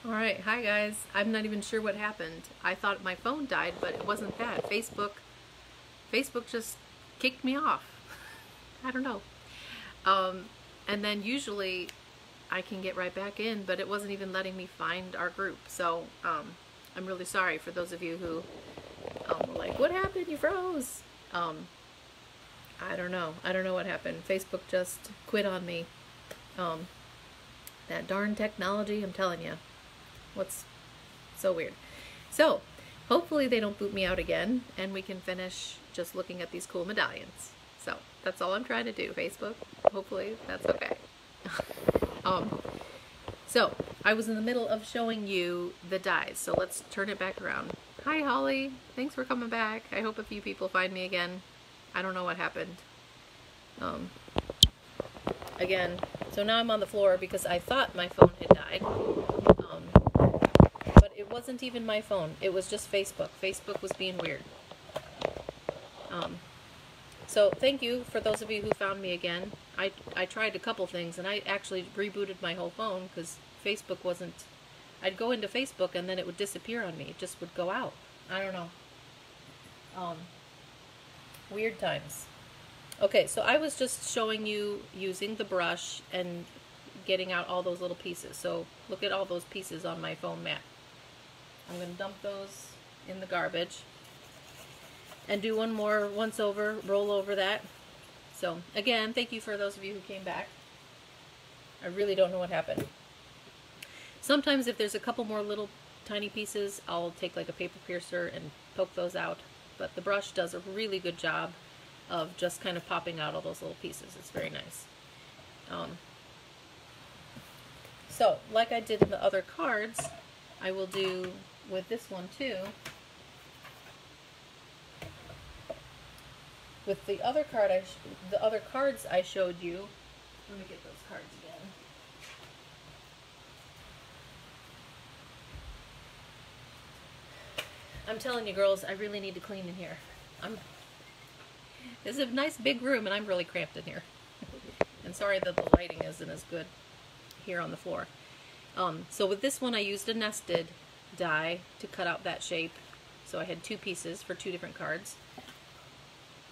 Alright, hi guys. I'm not even sure what happened. I thought my phone died, but it wasn't that. Facebook just kicked me off. I don't know. And then usually I can get right back in, but it wasn't even letting me find our group. So I'm really sorry for those of you who were like, what happened? You froze. I don't know. I don't know what happened. Facebook just quit on me. That darn technology, I'm telling you. What's so weird. So hopefully they don't boot me out again and we can finish just looking at these cool medallions. So that's all I'm trying to do, Facebook. Hopefully that's okay. So I was in the middle of showing you the dies, so let's turn it back around. Hi Holly, thanks for coming back. I hope a few people find me again. I don't know what happened. Again, so now I'm on the floor because I thought my phone had died. But it wasn't even my phone. It was just Facebook. Facebook was being weird. So thank you for those of you who found me again. I tried a couple things and I actually rebooted my whole phone because Facebook wasn't... I'd go into Facebook and then it would disappear on me. It just would go out. I don't know. Weird times. Okay, so I was just showing you using the brush and getting out all those little pieces. So look at all those pieces on my foam mat. I'm going to dump those in the garbage and do one more once over, roll over that. So again, thank you for those of you who came back. I really don't know what happened. Sometimes if there's a couple more little tiny pieces, I'll take like a paper piercer and poke those out. But the brush does a really good job of just kind of popping out all those little pieces. It's very nice. So, like I did in the other cards, I will do with this one too. With the other card, the other cards I showed you. Let me get those cards again. I'm telling you, girls, I really need to clean in here. This is a nice big room, and I'm really cramped in here. And sorry that the lighting isn't as good here on the floor. So with this one, I used a nested die to cut out that shape. So I had two pieces for two different cards.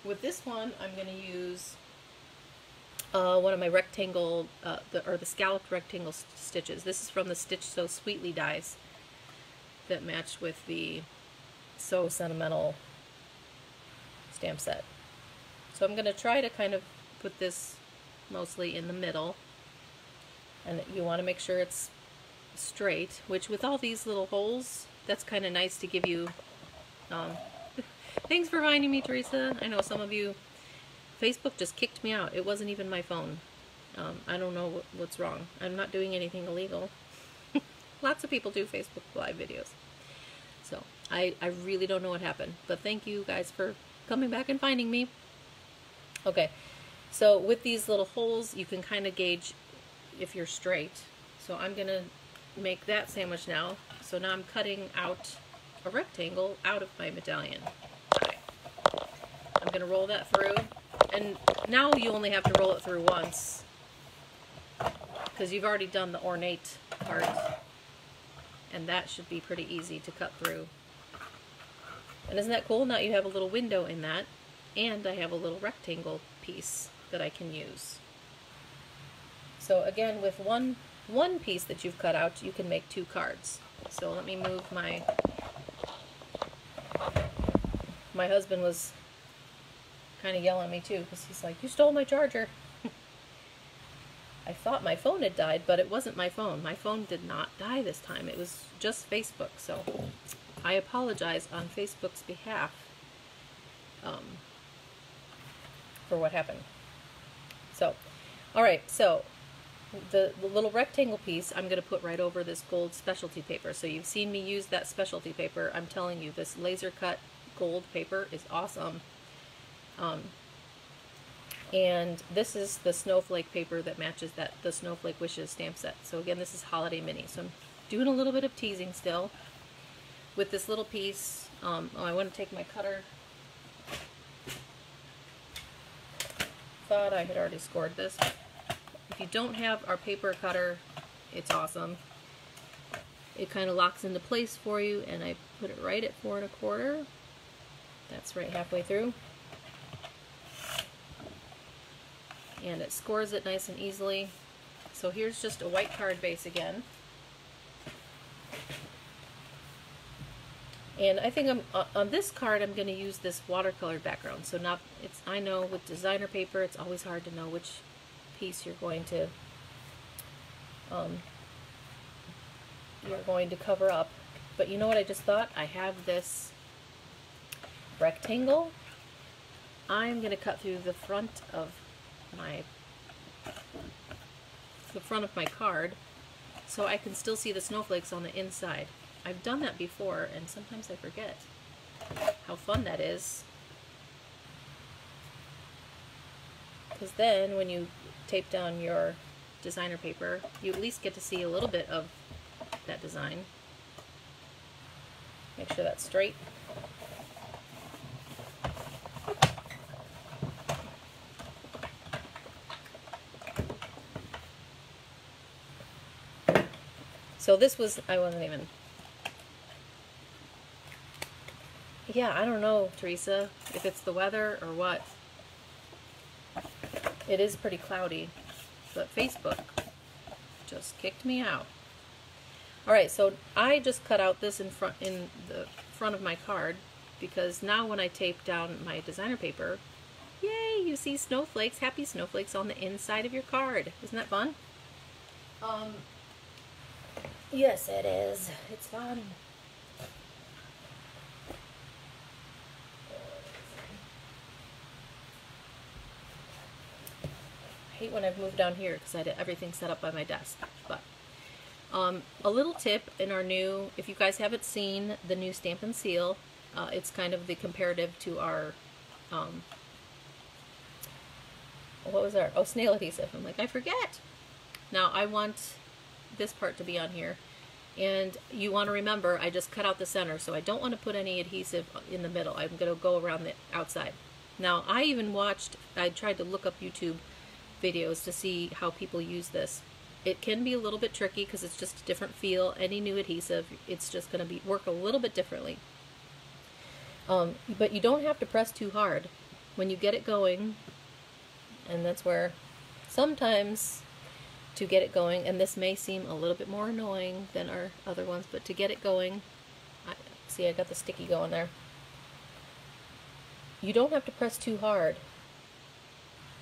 With this one, I'm going to use one of my rectangle, the scalloped rectangle stitches. This is from the Stitch So Sweetly dies that matched with the So Sentimental stamp set. So I'm going to try to kind of put this mostly in the middle, and you want to make sure it's straight, which with all these little holes, that's kind of nice to give you... Thanks for finding me, Teresa. I know some of you... Facebook just kicked me out. It wasn't even my phone. I don't know what's wrong. I'm not doing anything illegal. Lots of people do Facebook Live videos. So I really don't know what happened. But thank you guys for coming back and finding me. Okay, so with these little holes, you can kind of gauge if you're straight. So I'm going to make that sandwich now. So now I'm cutting out a rectangle out of my medallion. Okay. I'm going to roll that through. And now you only have to roll it through once, because you've already done the ornate part. And that should be pretty easy to cut through. And isn't that cool? Now you have a little window in that. And I have a little rectangle piece that I can use. So again, with one piece that you've cut out, you can make two cards. So let me move my husband was kind of yelling at me too, because he's like, you stole my charger. I thought my phone had died, but it wasn't my phone. My phone did not die this time. It was just Facebook. So I apologize on Facebook's behalf for what happened. So, alright, so the little rectangle piece I'm going to put right over this gold specialty paper. So you've seen me use that specialty paper. I'm telling you, this laser cut gold paper is awesome. And this is the snowflake paper that matches the Snowflake Wishes stamp set. So again, this is Holiday Mini. So I'm doing a little bit of teasing still with this little piece. I want to take my cutter. Thought I had already scored this. If you don't have our paper cutter, it's awesome. it kind of locks into place for you, and I put it right at 4 1/4. That's right halfway through. And it scores it nice and easily. So here's just a white card base again. And I think on this card I'm going to use this watercolor background. So I know with designer paper it's always hard to know which piece you're going to cover up. But you know what I just thought? I have this rectangle. I'm going to cut through the front of my card so I can still see the snowflakes on the inside. I've done that before and sometimes I forget how fun that is, because then when you tape down your designer paper you at least get to see a little bit of that design. Make sure that's straight. So this was, I don't know, Teresa, if it's the weather or what. It is pretty cloudy, but Facebook just kicked me out. Alright, so I just cut out this in the front of my card, because now when I tape down my designer paper, yay, you see snowflakes, happy snowflakes on the inside of your card. Isn't that fun? Yes, it is. It's fun. I hate when I've moved down here because I had everything set up by my desk. But a little tip in our new, if you guys haven't seen the new Stamp and Seal, it's kind of the comparative to our, what was our, oh, snail adhesive. I'm like, I forget. Now I want this part to be on here, and you want to remember I just cut out the center, so I don't want to put any adhesive in the middle. I'm going to go around the outside. Now I tried to look up YouTube videos to see how people use this. It can be a little bit tricky because it's just a different feel. Any new adhesive, it's just going to work a little bit differently. But you don't have to press too hard when you get it going, and that's where sometimes to get it going, and this may seem a little bit more annoying than our other ones, but to get it going, see I got the sticky going there. You don't have to press too hard,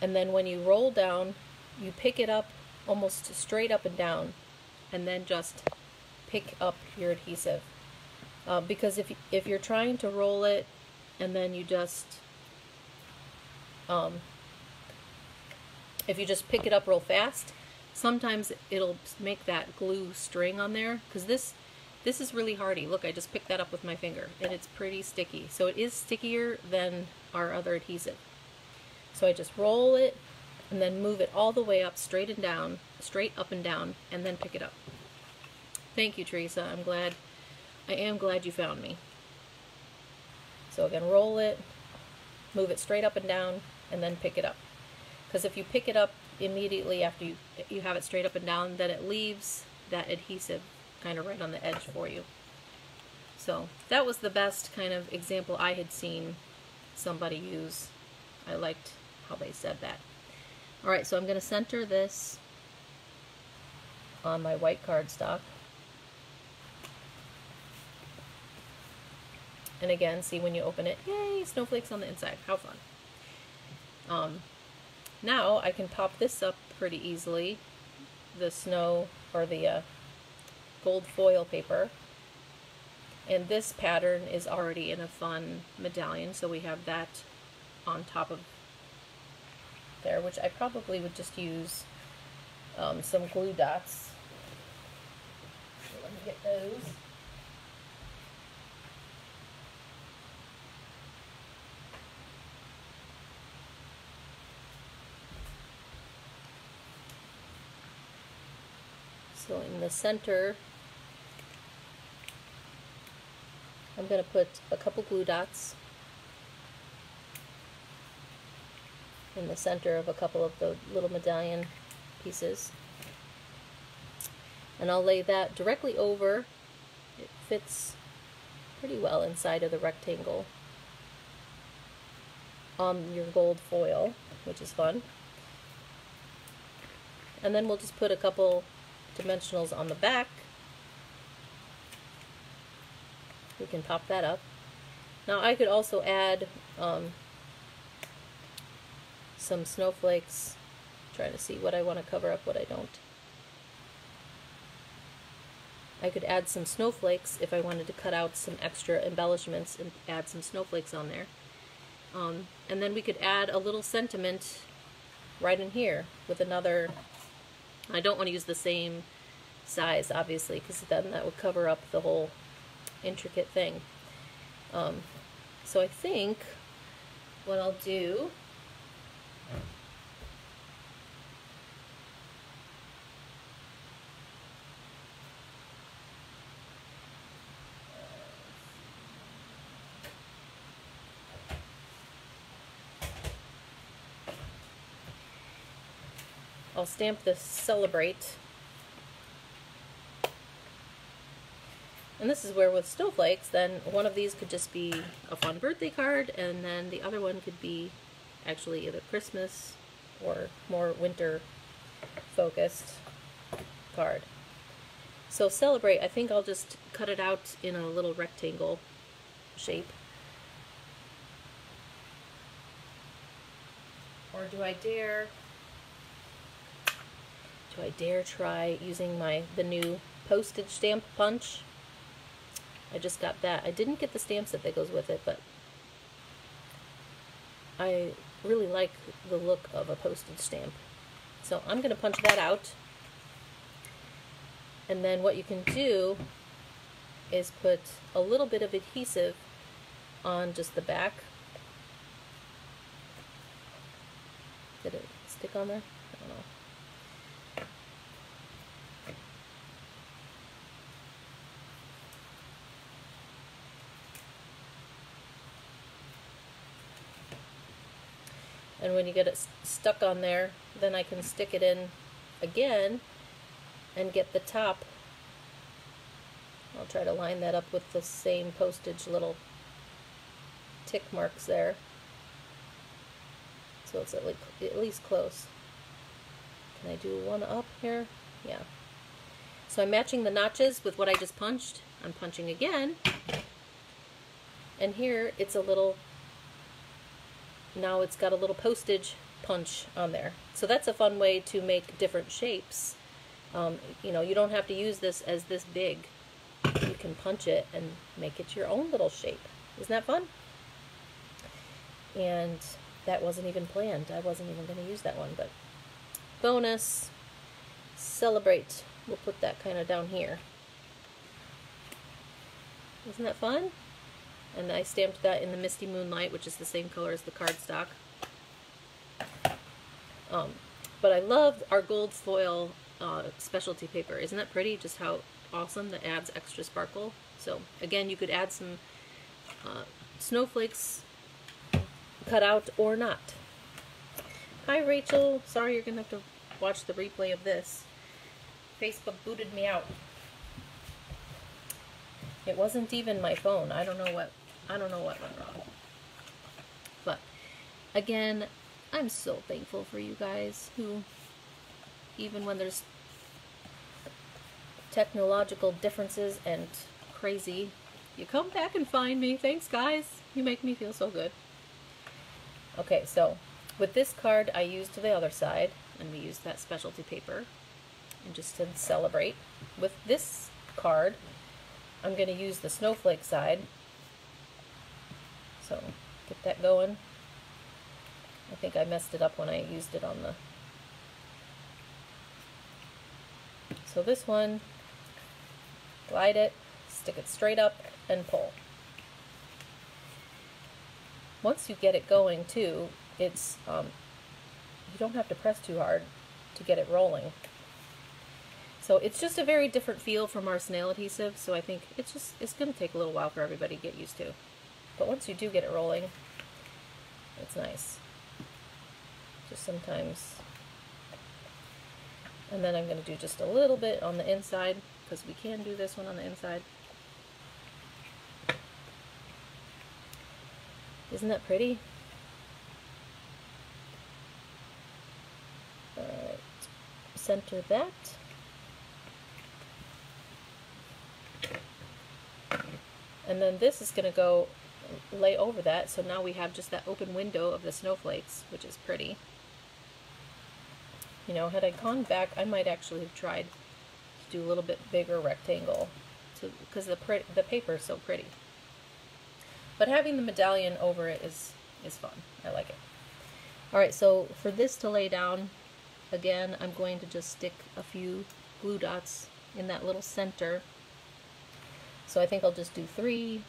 and then when you roll down, you pick it up almost straight up and down, and then just pick up your adhesive. Because if you're trying to roll it and then you just if you just pick it up real fast, sometimes it'll make that glue string on there, because this is really hardy. Look, I just picked that up with my finger and it's pretty sticky. So it is stickier than our other adhesive. So I just roll it and then move it all the way up, straight up and down, and then pick it up. Thank you, Teresa. I am glad you found me. So again, roll it, move it straight up and down, and then pick it up. Because if you pick it up immediately after you have it straight up and down, then it leaves that adhesive kind of right on the edge for you. So that was the best kind of example I had seen somebody use. I liked how they said that. Alright, so I'm going to center this on my white cardstock. And again, see when you open it, yay, snowflakes on the inside. How fun. Now I can pop this up pretty easily, the snow or the gold foil paper. And this pattern is already in a fun medallion, so we have that on top of there, which I probably would just use some glue dots. So let me get those. So in the center, I'm going to put a couple glue dots in the center of a couple of the little medallion pieces. And I'll lay that directly over fits pretty well inside of the rectangle on your gold foil, which is fun. And then we'll just put a couple dimensionals on the back. We can pop that up. Now I could also add some snowflakes. I'm trying to see what I want to cover up, what I don't. I could add some snowflakes if I wanted to cut out some extra embellishments and add some snowflakes on there. And then we could add a little sentiment right in here with another. I don't want to use the same size, obviously, because then that would cover up the whole intricate thing. So I think what I'll do I'll stamp this Celebrate. And this is where with snowflakes, then one of these could just be a fun birthday card, and then the other one could be actually either Christmas or more winter focused card. So Celebrate, I think I'll just cut it out in a little rectangle shape. Or do I dare try using the new postage stamp punch? I just got that. I didn't get the stamp set that goes with it, but I really like the look of a postage stamp. So I'm going to punch that out. And then what you can do is put a little bit of adhesive on just the back. Did it stick on there? I don't know. And when you get it stuck on there, then I can stick it in again and get the top. I'll try to line that up with the same postage little tick marks there, so it's at least close. Can I do one up here? Yeah. So I'm matching the notches with what I just punched. I'm punching again, and here it's a little, now it's got a little postage punch on there. So that's a fun way to make different shapes. You know, you don't have to use this as this big. You can punch it and make it your own little shape. Isn't that fun? And that wasn't even planned. I wasn't even going to use that one, but bonus, Celebrate. We'll put that kind of down here. Isn't that fun? And I stamped that in the Misty Moonlight, which is the same color as the cardstock. But I love our gold foil specialty paper. Isn't that pretty? Just how awesome that adds extra sparkle. So again, you could add some snowflakes cut out or not. Hi Rachel, sorry you're gonna have to watch the replay of this. Facebook booted me out. It wasn't even my phone. I don't know what went wrong. But again, I'm so thankful for you guys who, even when there's technological differences and crazy, you come back and find me. Thanks guys. You make me feel so good. Okay, so with this card I used the other side, and we used that specialty paper and just to Celebrate. With this card I'm going to use the snowflake side. So get that going. I think I messed it up when I used it on the... So this one, glide it, stick it straight up, and pull. Once you get it going too, it's you don't have to press too hard to get it rolling. So it's just a very different feel from our snail adhesive, so I think it's going to take a little while for everybody to get used to. But once you do get it rolling, it's nice. Just sometimes. And then I'm going to do just a little bit on the inside, because we can do this one on the inside. Isn't that pretty? Alright, center that. And then this is going to go lay over that, so now we have just that open window of the snowflakes, which is pretty. You know, had I gone back, I might actually have tried to do a little bit bigger rectangle, because the paper is so pretty. But having the medallion over it is fun. I like it. Alright, so for this to lay down, again, I'm going to just stick a few glue dots in that little center. So I think I'll just do 3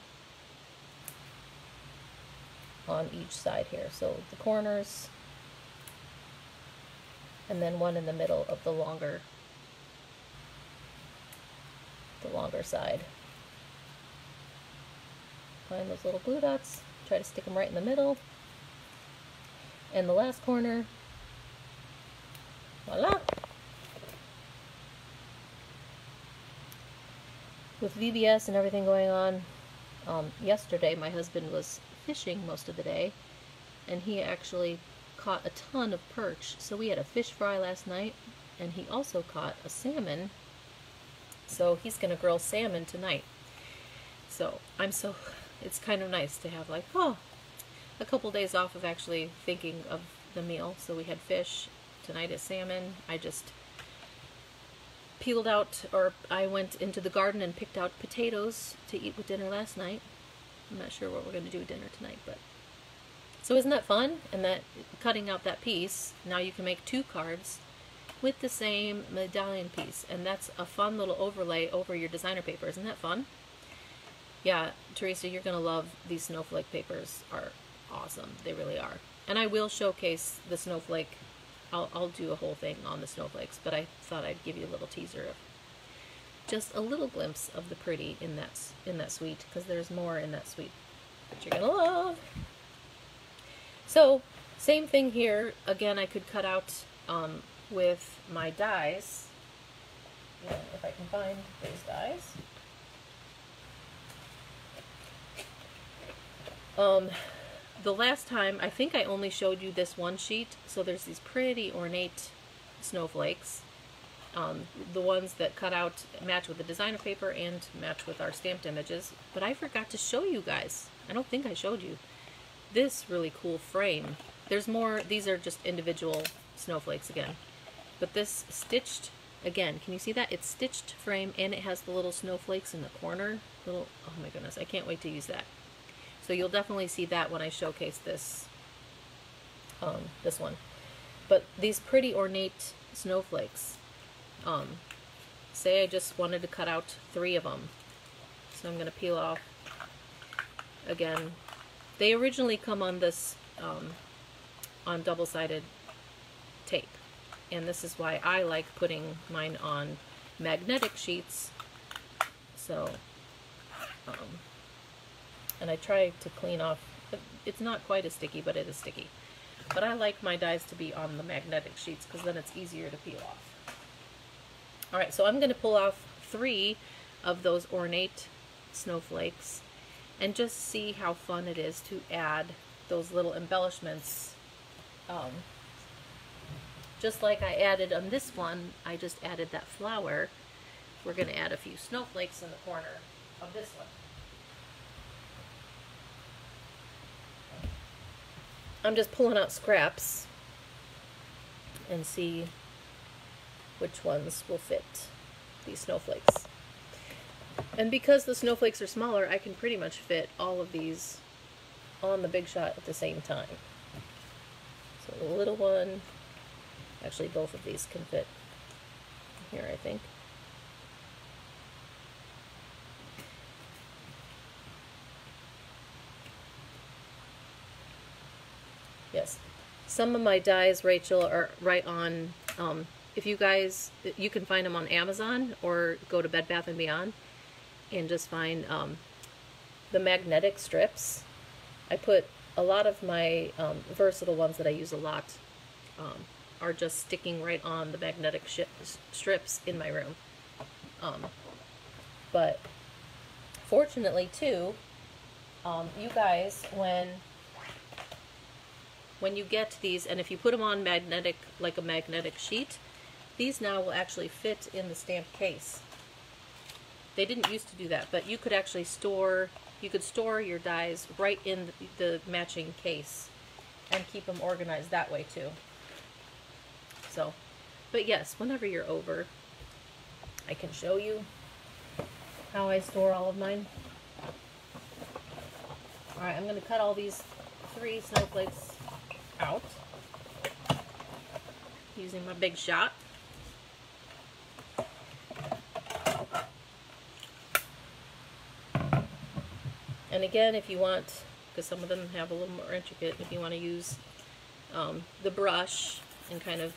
on each side here. So the corners, and then 1 in the middle of the longer side. Find those little glue dots, try to stick them right in the middle. And the last corner, voila! With VBS and everything going on, yesterday my husband was fishing most of the day, and he actually caught a ton of perch. So we had a fish fry last night, and he also caught a salmon. So he's going to grill salmon tonight. So it's kind of nice to have like, a couple days off of actually thinking of the meal. So we had fish, tonight is salmon. I just peeled out, or I went into the garden and picked out potatoes to eat with dinner last night. I'm not sure what we're going to do with dinner tonight, but so isn't that fun? And that cutting out that piece, now you can make 2 cards with the same medallion piece, and that's a fun little overlay over your designer paper. Isn't that fun? Yeah, Teresa, you're going to love these snowflake papers. Are awesome. They really are. And I will showcase the snowflake. I'll do a whole thing on the snowflakes, but I thought I'd give you a little teaser of just a little glimpse of the pretty in that suite, because there's more in that suite that you're gonna love. So same thing here. Again, I could cut out with my dies. Yeah, if I can find those dies. The last time, I think I only showed you this one sheet, so there's these pretty ornate snowflakes. The ones that cut out match with the designer paper and match with our stamped images, but I forgot to show you guys. I don't think I showed you this really cool frame. There's more. These are just individual snowflakes again, but this stitched, again, can you see that? It's stitched frame, and it has the little snowflakes in the corner. Oh my goodness, I can't wait to use that. So you'll definitely see that when I showcase this this one. But these pretty ornate snowflakes, say I just wanted to cut out 3 of them. So I'm going to peel off. Again, they originally come on this on double-sided tape, and this is why I like putting mine on magnetic sheets. So and I try to clean off. It's not quite as sticky, but it is sticky. But I like my dies to be on the magnetic sheets, because then it's easier to peel off. Alright, so I'm going to pull off 3 of those ornate snowflakes and just see how fun it is to add those little embellishments. Just like I added on this one, I just added that flower. We're going to add a few snowflakes in the corner of this one. I'm just pulling out scraps and see which ones will fit these snowflakes. And because the snowflakes are smaller, I can pretty much fit all of these on the big shot at the same time. So the little one, actually both of these can fit here, I think. Yes. Some of my dies, Rachel, are right on, if you guys, you can find them on Amazon or go to Bed Bath & Beyond and just find the magnetic strips. I put a lot of my versatile ones that I use a lot are just sticking right on the magnetic strips in my room. But fortunately too, you guys, when when you get these, and if you put them on magnetic, like a magnetic sheet, these now will actually fit in the stamped case. They didn't used to do that, but you could actually store your dies right in the matching case and keep them organized that way too. So, but yes, whenever you're over, I can show you how I store all of mine. Alright, I'm going to cut all these 3 snowflakes out using my big shot. And again, if you want, because some of them have a little more intricate, if you want to use the brush and kind of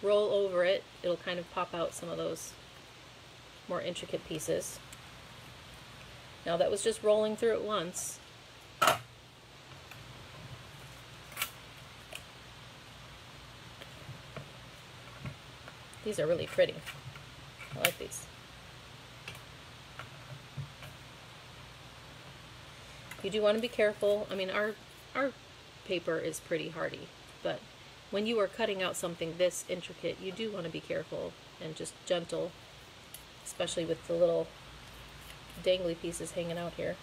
roll over it, it'll kind of pop out some of those more intricate pieces. Now that was just rolling through it once. These are really pretty. I like these. You do want to be careful. I mean, our paper is pretty hardy, but when you are cutting out something this intricate, you do want to be careful and just gentle, especially with the little dangly pieces hanging out here.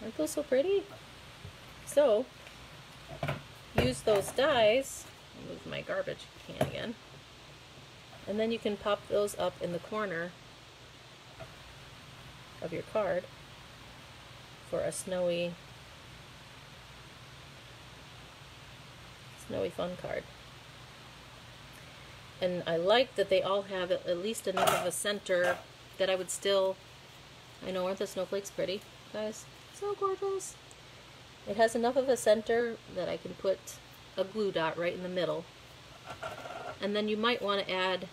Aren't those so pretty? So, use those dies. I'll move my garbage can again. And then you can pop those up in the corner of your card for a snowy fun card. And I like that they all have at least enough of a center that I would still, I know, aren't the snowflakes pretty, guys? So gorgeous. It has enough of a center that I can put a glue dot right in the middle. And then you might want to add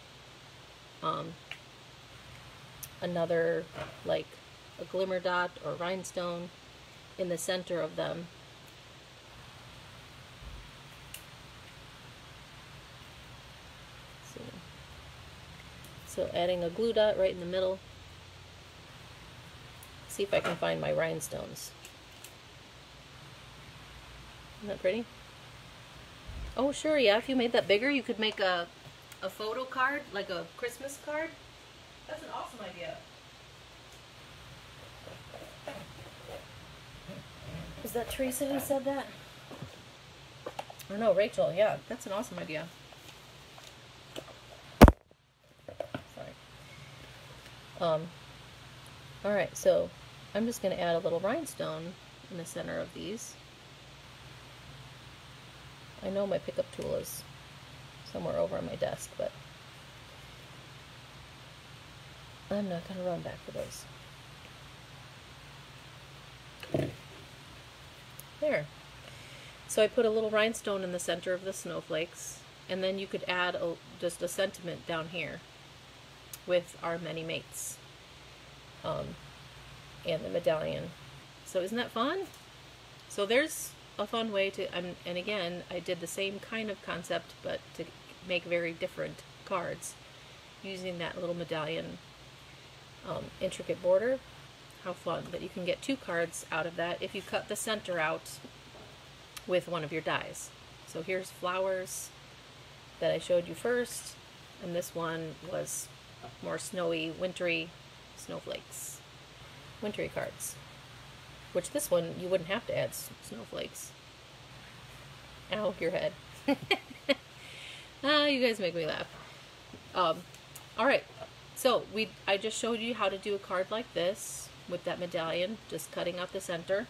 another, like a glimmer dot or rhinestone in the center of them. So adding a glue dot right in the middle. See if I can find my rhinestones. Isn't that pretty? Oh sure, yeah, if you made that bigger, you could make a photo card, like a Christmas card. That's an awesome idea. Is that Teresa who said that? Or no, Rachel, yeah, that's an awesome idea. Sorry. Alright, so I'm just going to add a little rhinestone in the center of these. I know my pickup tool is somewhere over on my desk, but I'm not going to run back for those. There. So I put a little rhinestone in the center of the snowflakes, and then you could add just a sentiment down here with our many mates and the medallion. So isn't that fun? So there's a fun way to, and again, I did the same kind of concept, but to make very different cards using that little medallion intricate border. How fun. But you can get 2 cards out of that if you cut the center out with one of your dies. So here's flowers that I showed you first, and this one was more snowy, wintry snowflakes. Wintry cards. Which this one, you wouldn't have to add snowflakes. Ow, your head. Ah, you guys make me laugh. Alright, so I just showed you how to do a card like this with that medallion, just cutting out the center.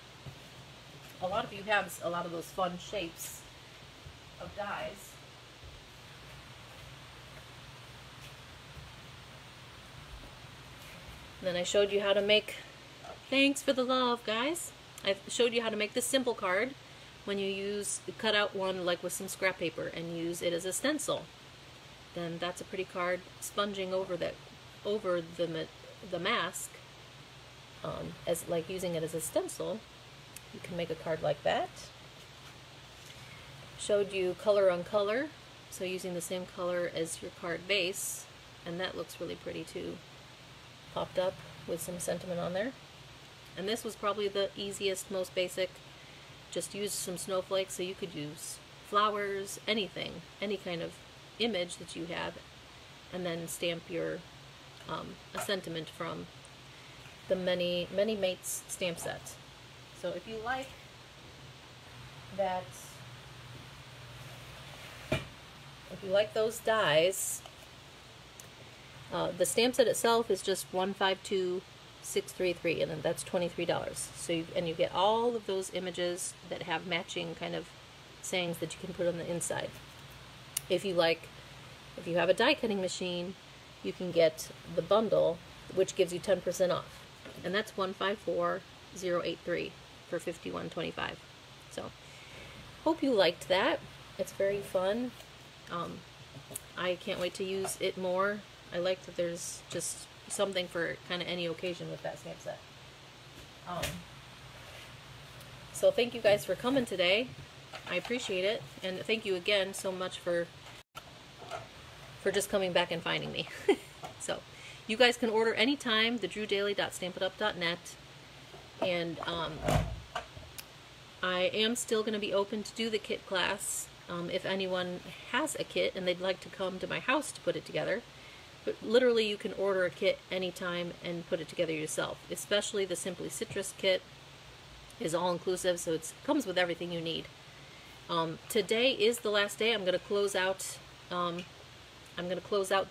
A lot of you have a lot of those fun shapes of dies. And then I showed you how to make, thanks for the love, guys. I showed you how to make the simple card when you cut out one like with some scrap paper and use it as a stencil. Then that's a pretty card. Sponging over the mask, as like using it as a stencil, you can make a card like that. Showed you color on color, so using the same color as your card base, and that looks really pretty too. Popped up with some sentiment on there. And this was probably the easiest, most basic just use some snowflakes, so you could use flowers, anything, any kind of image that you have, and then stamp your a sentiment from the Many Mates stamp set. So if you like that, if you like those dies, the stamp set itself is just $152,633, and then that's $23. So you get all of those images that have matching kind of sayings that you can put on the inside. If you have a die cutting machine, you can get the bundle, which gives you 10% off, and that's $154,083 for $51.25. So hope you liked that. It's very fun. I can't wait to use it more. I like that there's just something for kind of any occasion with that stamp set. So thank you guys for coming today. I appreciate it, and thank you again so much for just coming back and finding me. So you guys can order anytime, thedrewdaily.stampitup.net, and I am still going to be open to do the kit class if anyone has a kit and they'd like to come to my house to put it together. But literally you can order a kit anytime and put it together yourself. Especially the Simply Citrus kit is all inclusive, so it comes with everything you need. Today is the last day. I'm going to close out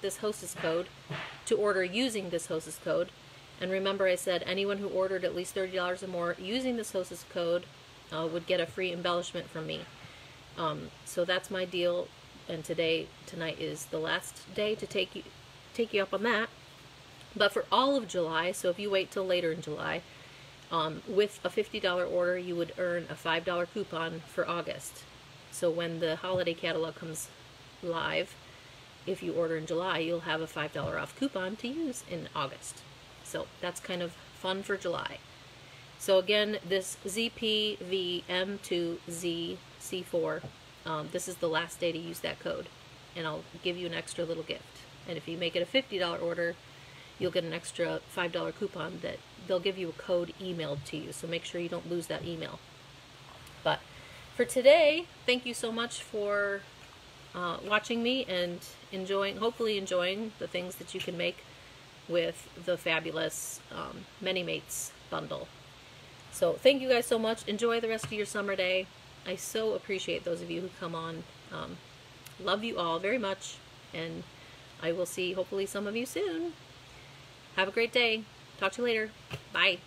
this hostess code to order using this hostess code. And remember, I said anyone who ordered at least $30 or more using this hostess code would get a free embellishment from me. So that's my deal, and tonight is the last day to take you up on that. But for all of July, so if you wait till later in July, with a $50 order, you would earn a $5 coupon for August. So when the holiday catalog comes live, if you order in July, you'll have a $5 off coupon to use in August. So that's kind of fun for July. So again, this ZPVM2ZC4, this is the last day to use that code, and I'll give you an extra little gift. And if you make it a $50 order, you'll get an extra $5 coupon that they'll give you a code emailed to you, so make sure you don't lose that email. But for today, thank you so much for watching me and hopefully enjoying the things that you can make with the fabulous Many Mates bundle. So thank you guys so much. Enjoy the rest of your summer day. I so appreciate those of you who come on. Love you all very much, and I will see hopefully some of you soon. Have a great day. Talk to you later. Bye.